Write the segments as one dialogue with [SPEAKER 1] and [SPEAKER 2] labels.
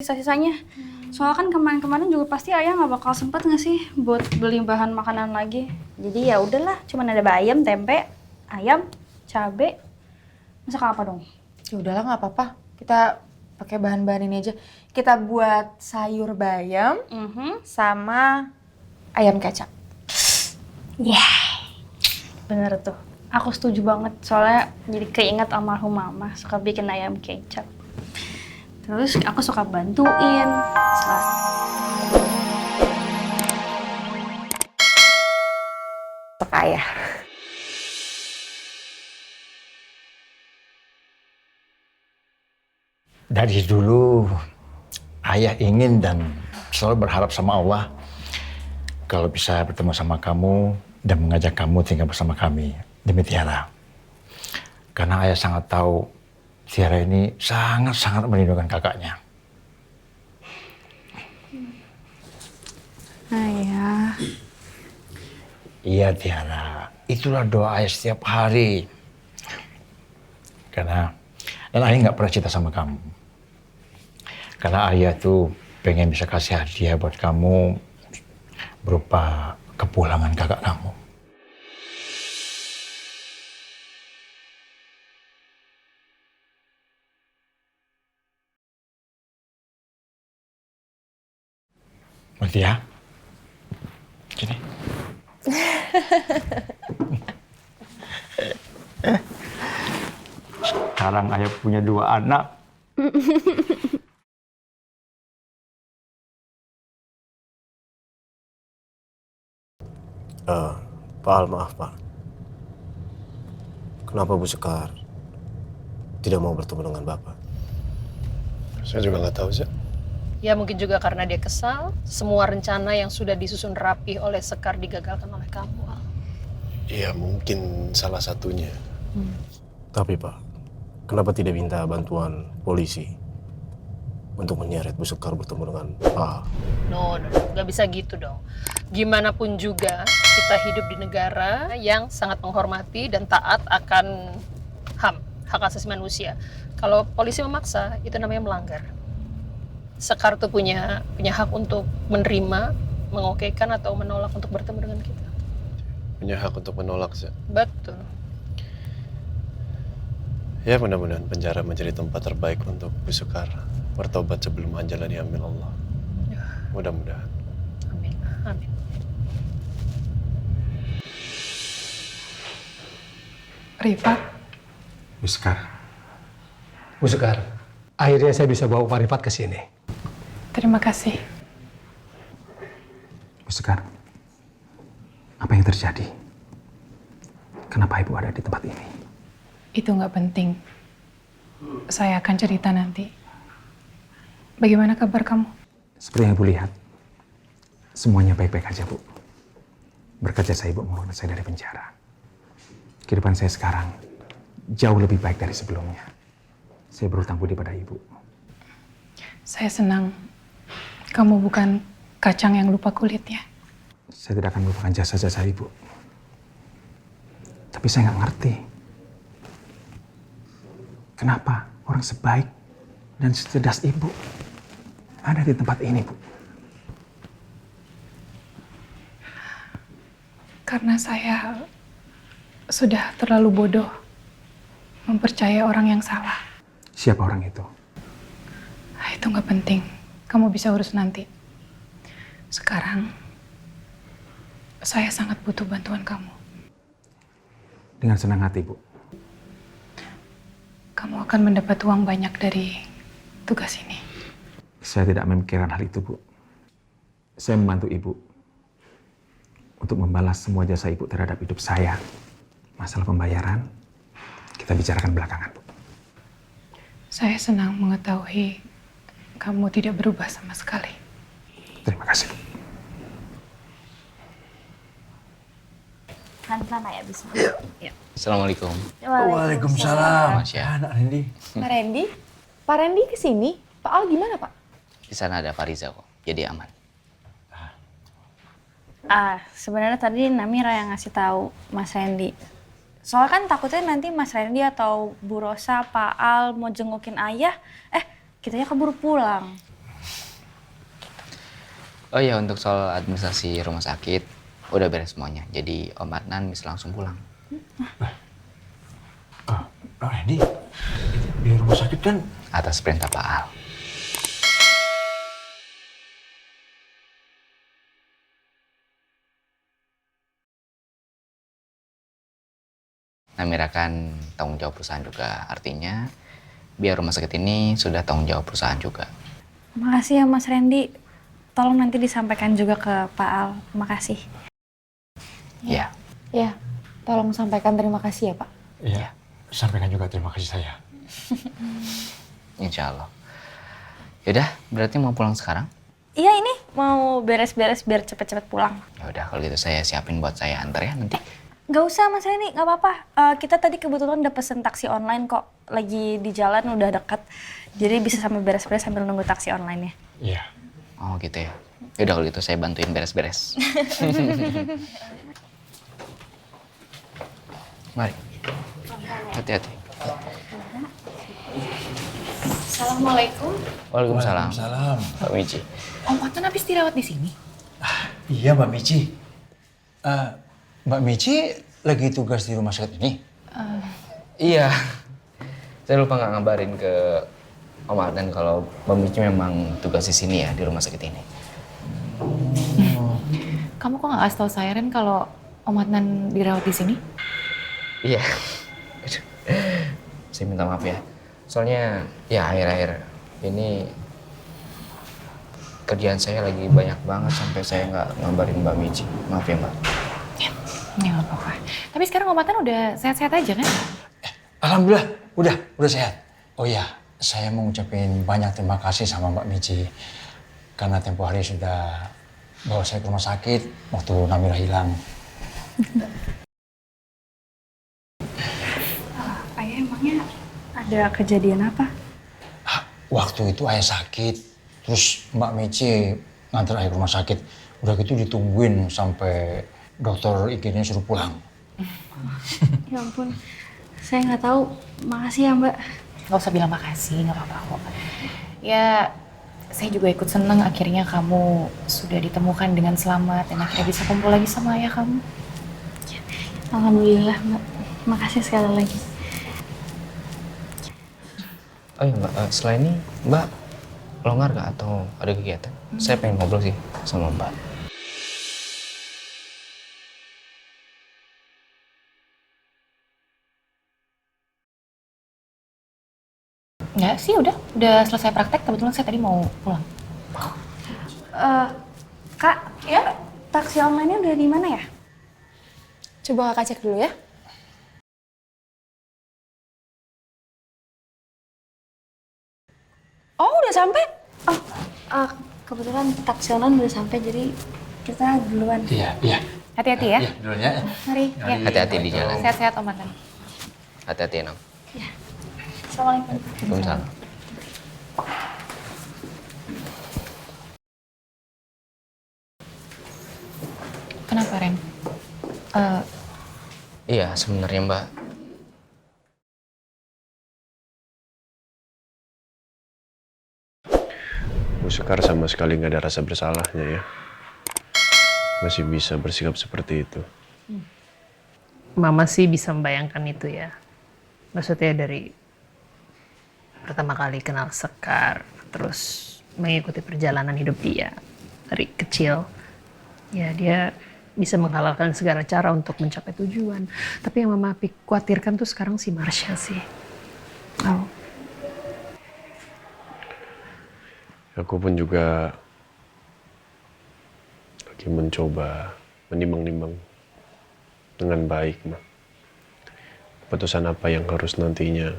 [SPEAKER 1] sisa-sisanya. Soalnya kan kemarin-kemarin juga pasti ayah nggak bakal sempet nggak sih buat beli bahan makanan lagi. Jadi ya udahlah, cuman ada bayam, tempe, ayam, cabe. Masak apa dong?
[SPEAKER 2] Ya udahlah nggak apa-apa. Kita pakai bahan-bahan ini aja. Kita buat sayur bayam sama ayam kecap.
[SPEAKER 1] Bener tuh. Aku setuju banget. Soalnya jadi keinget almarhum mama suka bikin ayam kecap. Terus aku suka bantuin.
[SPEAKER 2] Ayah.
[SPEAKER 3] Dari dulu ayah ingin dan selalu berharap sama Allah kalau bisa bertemu sama kamu dan mengajak kamu tinggal bersama kami demi Tiara. Karena ayah sangat tahu Tiara ini sangat-sangat merindukan kakaknya.
[SPEAKER 1] Ayah.
[SPEAKER 3] Iya Tiara, itulah doa ayah setiap hari. Dan ayah nggak pernah cerita sama kamu. Karena ayah tuh pengen bisa kasih hadiah buat kamu berupa kepulangan kakak kamu. Mutia, sini. Sekarang ayah punya 2 anak.
[SPEAKER 4] Pak Al, maaf Pak. Kenapa Bu Sekar tidak mau bertemu dengan Bapak? Saya juga nggak tahu sih.
[SPEAKER 5] Ya mungkin juga karena dia kesal, semua rencana yang sudah disusun rapi oleh Sekar digagalkan oleh kamu, Al.
[SPEAKER 4] Iya mungkin salah satunya. Tapi Pak, kenapa tidak minta bantuan polisi untuk menyeret Bu Sekar bertemu dengan Pak Al?
[SPEAKER 5] No, nggak bisa gitu dong. Gimana pun juga kita hidup di negara yang sangat menghormati dan taat akan HAM, hak asasi manusia. Kalau polisi memaksa, itu namanya melanggar. Sekar tuh punya hak untuk menerima, mengokekan atau menolak untuk bertemu dengan kita.
[SPEAKER 4] Punya hak untuk menolak sih.
[SPEAKER 5] Betul.
[SPEAKER 4] Ya mudah-mudahan penjara menjadi tempat terbaik untuk Bu Sekar bertobat sebelum ajalnya diambil Allah.
[SPEAKER 5] Ya.
[SPEAKER 4] Mudah-mudahan.
[SPEAKER 5] Amin. Amin.
[SPEAKER 6] Rifat.
[SPEAKER 7] Bu Sekar. Bu Sekar, akhirnya saya bisa bawa Pak Rifat ke sini.
[SPEAKER 6] Terima kasih.
[SPEAKER 7] Bu Sekar, apa yang terjadi? Kenapa Ibu ada di tempat ini?
[SPEAKER 6] Itu nggak penting. Saya akan cerita nanti. Bagaimana kabar kamu?
[SPEAKER 7] Seperti yang Ibu lihat, semuanya baik-baik aja, Bu. Berkat jasa Ibu mengeluarkan saya dari penjara. Kehidupan saya sekarang jauh lebih baik dari sebelumnya. Saya berhutang budi pada Ibu.
[SPEAKER 6] Saya senang kamu bukan kacang yang lupa kulitnya.
[SPEAKER 7] Saya tidak akan melupakan jasa-jasa Ibu. Tapi saya nggak ngerti. Kenapa orang sebaik dan secerdas Ibu ada di tempat ini, Bu?
[SPEAKER 6] Karena saya sudah terlalu bodoh mempercayai orang yang salah.
[SPEAKER 7] Siapa orang itu?
[SPEAKER 6] Itu nggak penting. Kamu bisa urus nanti. Sekarang, saya sangat butuh bantuan kamu.
[SPEAKER 7] Dengan senang hati, Bu.
[SPEAKER 6] Kamu akan mendapat uang banyak dari tugas ini.
[SPEAKER 7] Saya tidak memikirkan hal itu, Bu. Saya membantu Ibu untuk membalas semua jasa Ibu terhadap hidup saya. Masalah pembayaran, kita bicarakan belakangan, Bu.
[SPEAKER 6] Saya senang mengetahui kamu tidak berubah sama sekali.
[SPEAKER 7] Terima kasih.
[SPEAKER 1] Pelan-pelan ayah bisa. Ya.
[SPEAKER 8] Assalamualaikum.
[SPEAKER 4] Waalaikumsalam.
[SPEAKER 8] Mas ya.
[SPEAKER 4] Anak Randy.
[SPEAKER 2] Pak Randy? Pak Randy kesini? Pak Al gimana, Pak?
[SPEAKER 8] Di sana ada Fariza kok, jadi aman.
[SPEAKER 1] Sebenarnya tadi Namira yang ngasih tahu Mas Randy. Soalnya kan takutnya nanti Mas Randy atau Bu Rosa, Pak Al mau jengukin ayah, kitanya keburu pulang.
[SPEAKER 8] Oh iya, untuk soal administrasi rumah sakit, udah beres semuanya. Jadi Om Adnan bisa langsung pulang.
[SPEAKER 3] Randy, di rumah sakit kan?
[SPEAKER 8] Atas perintah Pak Al. Namira kan tanggung jawab perusahaan juga. Artinya, biar rumah sakit ini sudah tanggung jawab perusahaan juga.
[SPEAKER 1] Makasih ya Mas Randy. Tolong nanti disampaikan juga ke Pak Al. Makasih.
[SPEAKER 8] Iya.
[SPEAKER 2] Ya, tolong sampaikan terima kasih ya Pak.
[SPEAKER 3] Iya. Sampaikan juga terima kasih saya.
[SPEAKER 8] Insya Allah. Yaudah, berarti mau pulang sekarang?
[SPEAKER 1] Iya ini mau beres-beres biar cepet-cepet pulang.
[SPEAKER 8] Ya udah, kalau gitu saya siapin buat saya antar ya nanti.
[SPEAKER 1] Gak usah Mas Randy, gak apa-apa. Kita tadi kebetulan udah pesen taksi online kok. Lagi di jalan udah deket. Jadi bisa sambil beres-beres sambil nunggu taksi online-nya.
[SPEAKER 3] Iya.
[SPEAKER 8] Oh gitu ya. Yaudah kalau gitu saya bantuin beres-beres. Mari. Hati-hati.
[SPEAKER 6] Assalamualaikum.
[SPEAKER 8] Waalaikumsalam.
[SPEAKER 3] Salam.
[SPEAKER 8] Pak Michi.
[SPEAKER 6] Om Adnan habis dirawat di sini?
[SPEAKER 3] Iya Mbak Michi. Mbak Michi lagi tugas di rumah sakit ini?
[SPEAKER 8] Iya. Saya lupa nggak ngabarin ke Om Adnan kalau Mbak Michi memang tugas di sini ya, di rumah sakit ini.
[SPEAKER 6] Kamu kok nggak kasih tahu saya Ren kalau Om Adnan dirawat di sini?
[SPEAKER 8] Iya. Aduh. Saya minta maaf ya. Soalnya ya akhir-akhir ini kerjaan saya lagi banyak banget sampai saya nggak ngabarin Mbak Michi. Maaf ya Mbak.
[SPEAKER 6] Ya nggak apa-apa. Tapi sekarang Om Adnan udah sehat-sehat aja kan?
[SPEAKER 3] Alhamdulillah, udah sehat. Oh iya, saya mau ngucapin banyak terima kasih sama Mbak Michi. Karena tempo hari sudah bawa saya ke rumah sakit waktu Namira hilang.
[SPEAKER 1] Ayah emangnya ada kejadian apa?
[SPEAKER 3] Waktu itu ayah sakit, terus Mbak Michi nganter ayah ke rumah sakit. Udah gitu ditungguin sampai dokter IGD suruh pulang.
[SPEAKER 1] Ya ampun, saya nggak tahu. Makasih ya Mbak.
[SPEAKER 6] Nggak usah bilang makasih, nggak apa-apa kok. Ya, saya juga ikut seneng akhirnya kamu sudah ditemukan dengan selamat dan akhirnya bisa kumpul lagi sama ayah kamu.
[SPEAKER 1] Alhamdulillah Mbak. Makasih sekali lagi.
[SPEAKER 8] Oh iya Mbak, setelah ini Mbak longgar gak atau ada kegiatan? Saya pengen ngobrol sih sama Mbak.
[SPEAKER 6] Nggak sih, udah selesai praktek. Kebetulan saya tadi mau pulang.
[SPEAKER 1] Kak, ya taksi online-nya udah di mana ya?
[SPEAKER 2] Coba kakak cek dulu ya.
[SPEAKER 1] Oh udah sampai? Oh, kebetulan taksi online udah sampai jadi kita duluan.
[SPEAKER 3] Iya.
[SPEAKER 6] Hati-hati ya.
[SPEAKER 3] Iya, duluan ya.
[SPEAKER 6] Mari. Ya.
[SPEAKER 8] Hati-hati di jalan.
[SPEAKER 6] Sehat-sehat Om Adnan.
[SPEAKER 8] Hati-hati Nom.
[SPEAKER 1] Assalamualaikum.
[SPEAKER 8] Waalaikumsalam.
[SPEAKER 6] Kenapa Ren?
[SPEAKER 8] Iya sebenarnya Mbak.
[SPEAKER 4] Bu Sekar sama sekali nggak ada rasa bersalahnya ya. Masih bisa bersikap seperti itu.
[SPEAKER 5] Mama sih bisa membayangkan itu ya. Maksudnya dari pertama kali kenal Sekar, terus mengikuti perjalanan hidup dia dari kecil. Ya dia bisa menghalalkan segala cara untuk mencapai tujuan. Tapi yang Mama khawatirkan tuh sekarang si Marsha sih. Oh.
[SPEAKER 4] Aku pun juga lagi mencoba menimbang-nimbang dengan baik, Ma. Keputusan apa yang harus nantinya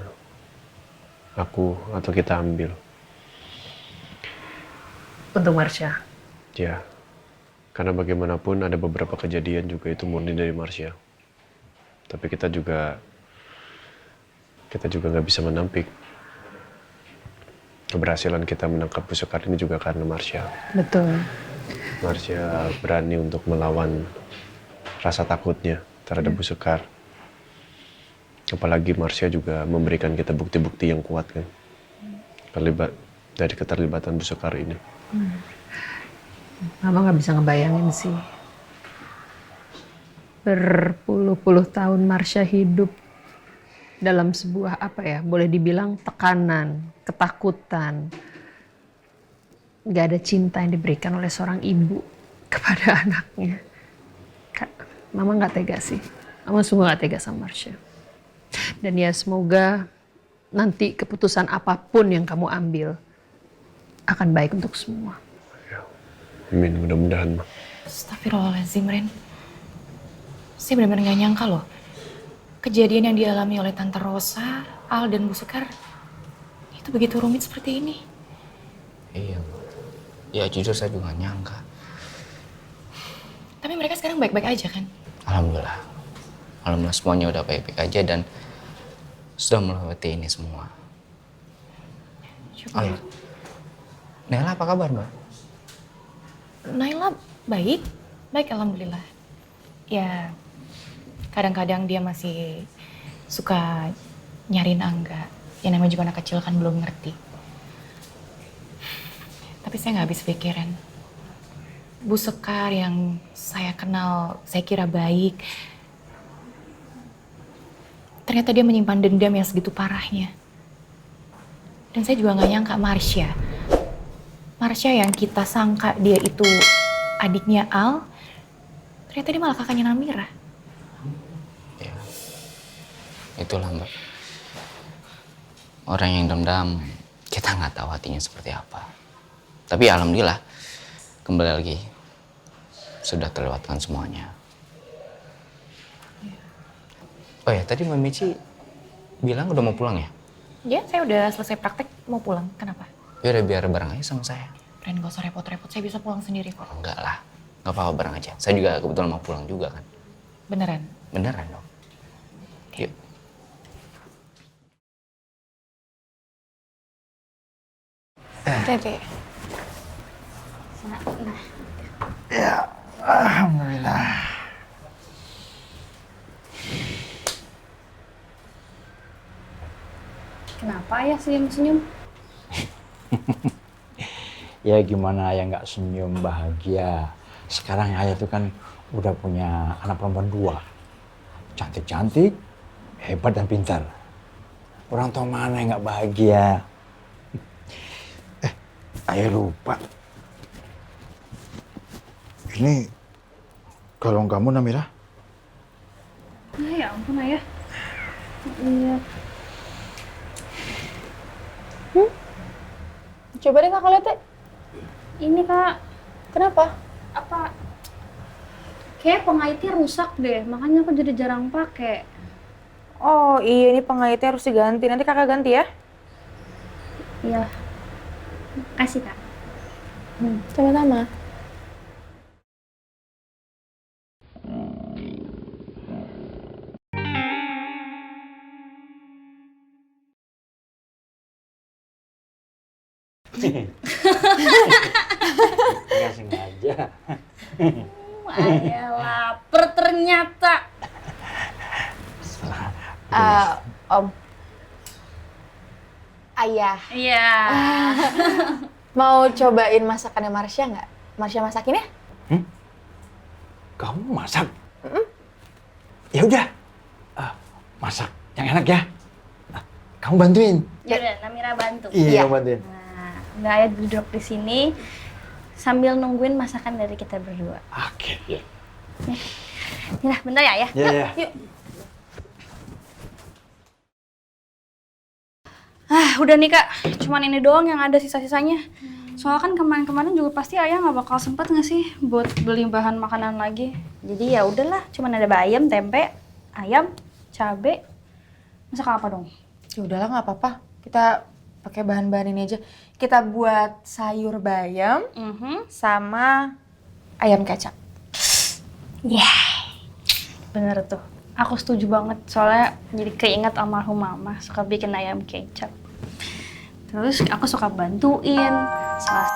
[SPEAKER 4] aku atau kita ambil.
[SPEAKER 5] Untuk Marsha.
[SPEAKER 4] Ya, karena bagaimanapun ada beberapa kejadian juga itu murni dari Marsha. Tapi kita juga nggak bisa menampik keberhasilan kita menangkap Bu Sekar ini juga karena Marsha.
[SPEAKER 5] Betul.
[SPEAKER 4] Marsha berani untuk melawan rasa takutnya terhadap Bu Sekar. Apalagi Marsha juga memberikan kita bukti-bukti yang kuat kan. Dari keterlibatan Bu Sekar ini.
[SPEAKER 5] Mama nggak bisa ngebayangin sih. Berpuluh-puluh tahun Marsha hidup dalam sebuah apa ya, boleh dibilang tekanan, ketakutan. Gak ada cinta yang diberikan oleh seorang ibu kepada anaknya. Mama nggak tega sih. Mama sungguh nggak tega sama Marsha. Dan ya semoga nanti keputusan apapun yang kamu ambil akan baik untuk semua.
[SPEAKER 4] Amin, mudah-mudahan.
[SPEAKER 6] Astagfirullahaladzim, Ren. Saya benar-benar gak nyangka loh. Kejadian yang dialami oleh Tante Rosa, Al, dan Bu Sekar itu begitu rumit seperti ini.
[SPEAKER 8] Iya, ya jujur saya juga nggak nyangka.
[SPEAKER 6] Tapi mereka sekarang baik-baik aja kan?
[SPEAKER 8] Alhamdulillah. Alhamdulillah semuanya udah baik-baik aja dan sudah melewati ini semua.
[SPEAKER 6] Syukur.
[SPEAKER 8] Nela apa kabar, Mbak?
[SPEAKER 6] Naila baik, baik alhamdulillah. Ya, kadang-kadang dia masih suka nyariin Angga. Ya namanya juga anak kecil kan belum ngerti. Tapi saya nggak habis pikiran. Bu Sekar yang saya kenal, saya kira baik. Ternyata dia menyimpan dendam yang segitu parahnya. Dan saya juga nggak nyangka Marsha yang kita sangka dia itu adiknya Al, ternyata dia malah kakaknya Namira.
[SPEAKER 8] Ya, itulah Mbak. Orang yang dendam, kita nggak tahu hatinya seperti apa. Tapi alhamdulillah, kembali lagi, sudah terlewatkan semuanya. Oh ya, tadi Mbak Michi bilang udah mau pulang ya?
[SPEAKER 6] Ya, saya udah selesai praktek, mau pulang. Kenapa?
[SPEAKER 8] Ya udah biar bareng aja sama saya.
[SPEAKER 6] Ren, gak usah repot-repot, saya bisa pulang sendiri kok.
[SPEAKER 8] Enggak lah, nggak apa-apa bareng aja. Saya juga kebetulan mau pulang juga kan.
[SPEAKER 6] Beneran?
[SPEAKER 8] Beneran dong. Yuk.
[SPEAKER 6] Hati-hati.
[SPEAKER 3] Ya, alhamdulillah.
[SPEAKER 1] Kenapa ya senyum-senyum?
[SPEAKER 3] Ya gimana ayah nggak senyum bahagia. Sekarang ayah tuh kan udah punya anak perempuan 2. Cantik-cantik, hebat dan pintar. Orang tua mana yang nggak bahagia? Ayah lupa. Ini kalung kamu, Namira.
[SPEAKER 1] Ya ampun ayah. Iya.
[SPEAKER 2] Coba deh kakak lihat deh.
[SPEAKER 1] Ini kak,
[SPEAKER 2] Kenapa?
[SPEAKER 1] apa? Kayak pengaitnya rusak deh, makanya aku jadi jarang pakai.
[SPEAKER 2] Oh iya, ini pengaitnya harus diganti. Nanti kakak ganti ya.
[SPEAKER 1] Iya. Kasih kak.
[SPEAKER 2] Sama-sama.
[SPEAKER 3] Nggak sengaja.
[SPEAKER 1] Ayah lapar ternyata.
[SPEAKER 2] Om. Ayah,
[SPEAKER 1] Iya.
[SPEAKER 2] mau cobain masakannya Marsha nggak? Marsha masakin ya?
[SPEAKER 3] Kamu masak? Ya udah, masak yang enak ya. Kamu bantuin.
[SPEAKER 1] Yaudah, Namira bantu.
[SPEAKER 3] Iya, kamu bantuin.
[SPEAKER 1] Nah, udah ayah duduk di sini sambil nungguin masakan dari kita berdua.
[SPEAKER 3] Oke. Ya.
[SPEAKER 1] Nah, bentar ya ayah.
[SPEAKER 3] Ya, ya.
[SPEAKER 1] Yuk. Udah nih kak, cuman ini doang yang ada sisa-sisanya. Soalnya kan kemarin-kemarin juga pasti ayah nggak bakal sempet nggak sih buat beli bahan makanan lagi. Jadi ya udahlah, cuman ada bayam, tempe, ayam, cabe. Masak apa dong?
[SPEAKER 2] Ya udahlah nggak apa-apa. Kita pakai bahan-bahan ini aja. Kita buat sayur bayam sama ayam kecap.
[SPEAKER 1] Bener tuh. Aku setuju banget, soalnya jadi keinget almarhum mama suka bikin ayam kecap. Terus aku suka bantuin. Salah